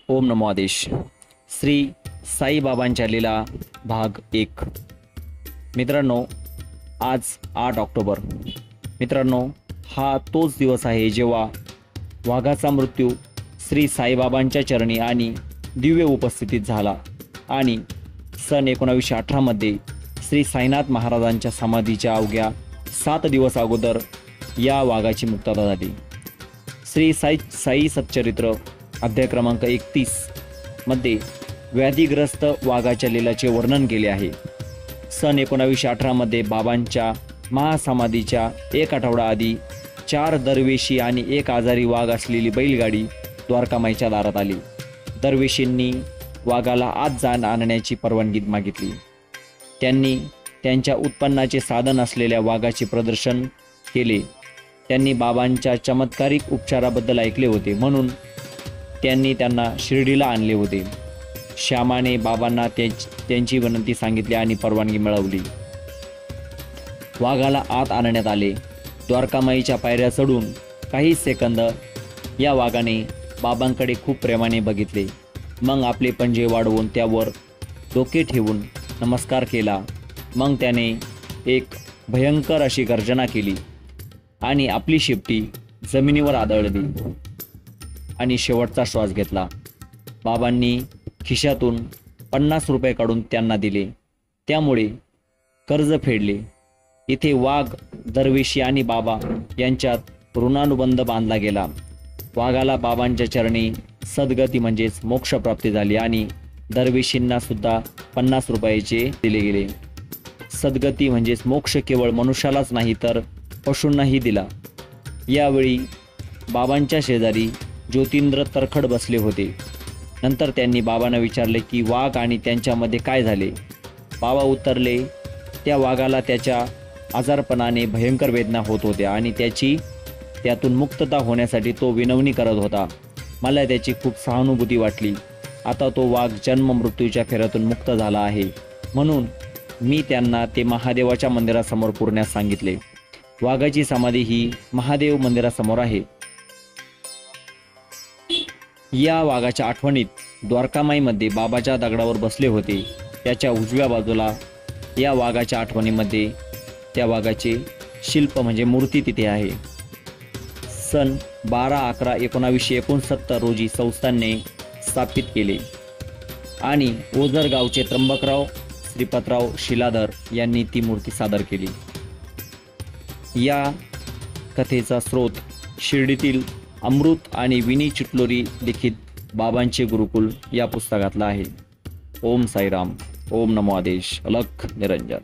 ओम नमो आदेश. श्री साईबाबांच्या लीला भाग 1. मित्रांनो, आज 8 ऑक्टोबर. मित्रांनो, हा तोच दिवस आहे जेव्हा वाघाचा मृत्यू श्री साईबाबांच्या चरणी आणि दिव्य उपस्थितीत झाला आणि सन 1918 मध्ये श्री साईनाथ महाराजांच्या समाधीच्या अवघ्या 7 दिवस अगोदर या वाघाची मुक्तता झाली. श्री साई सच्चरित्र अध्याय क्रमांक 31 मध्ये व्याधीग्रस्त वाघाच्या लीलाचे वर्णन केले आहे. सन 1918 मध्ये बाबांच्या महासमाधीच्या 1 आठवडा आधी 4 दरवेशी आणि 1 आजारी वाघ असलेली बैलगाडी द्वारकामाईच्या दारात आली. दरवेशींनी वाघाला आत आणण्याची परवानगी मागितली. त्यांनी त्यांच्या उत्पन्नाचे साधन असलेल्या वाघाचे प्रदर्शन केले. त्यांनी बाबांच्या चमत्कारिक उपचाराबद्दल ऐकले होते, म्हणून त्यांनी त्यांना शिर्डीला आणले होते. श्यामाने बाबांना त्यांची विनंती सांगितली आणि परवानगी मिळवली. वाघाला आत आणण्यात आले. द्वारकामाईच्या पायऱ्या चढून काही सेकंद या वाघाने बाबांकडे खूप प्रेमाने बघितले. मग आपले पंजे वाढवून त्यावर डोके ठेवून नमस्कार केला. मग त्याने एक भयंकर अशी गर्जना केली आणि आपली शेपटी जमिनीवर आदळली आणि शेवटचा श्वास घेतला. बाबांनी खिशातून 50 रुपये काढून त्यांना दिले. त्यामुळे कर्ज फेडले. इथे वाघ, दरवेशी आणि बाबा यांच्यात ऋणानुबंध बांधला गेला. वाघाला बाबांच्या चरणी सद्गती म्हणजेच मोक्षप्राप्ती झाली आणि दरवेशींना सुद्धा 50 रुपयाचे दिले गेले. सद्गती म्हणजेच मोक्ष केवळ मनुष्यालाच नाही तर पशूंनाही दिला. यावेळी बाबांच्या शेजारी ज्योतिंद्र तरखड बसले होते. नंतर त्यांनी बाबांना विचारले की वाघ आणि त्यांच्यामध्ये काय झाले. बाबा उत्तरले, त्या वाघाला त्याच्या आजारपणाने भयंकर वेदना होत होत्या आणि त्यातून मुक्तता होण्यासाठी तो विनवणी करत होता. मला त्याची खूप सहानुभूती वाटली. आता तो वाघ जन्म मृत्यूच्या फेऱ्यातून मुक्त झाला आहे, म्हणून मी त्यांना ते महादेवाच्या मंदिरासमोर पुरण्यास सांगितले. वाघाची समाधी ही महादेव मंदिरासमोर आहे. या वाघाच्या आठवणीत द्वारकामाईमध्ये बाबाच्या दगडावर बसले होते. त्याच्या उजव्या बाजूला या वाघाच्या आठवणीमध्ये त्या वाघाचे शिल्प म्हणजे मूर्ती तिथे आहे. सन 12/11/1969 रोजी संस्थानने स्थापित केले आणि ओझर गावचे त्र्यंबकराव श्रीपतराव शिलाधर यांनी ती मूर्ती सादर केली. या कथेचा स्रोत शिर्डीतील अमृत आणि विनी चिटलोरी लिखित बाबांचे गुरुकुल या पुस्तकातला आहे. ओम साईराम. ओम नमो आदेश. अलख निरंजन.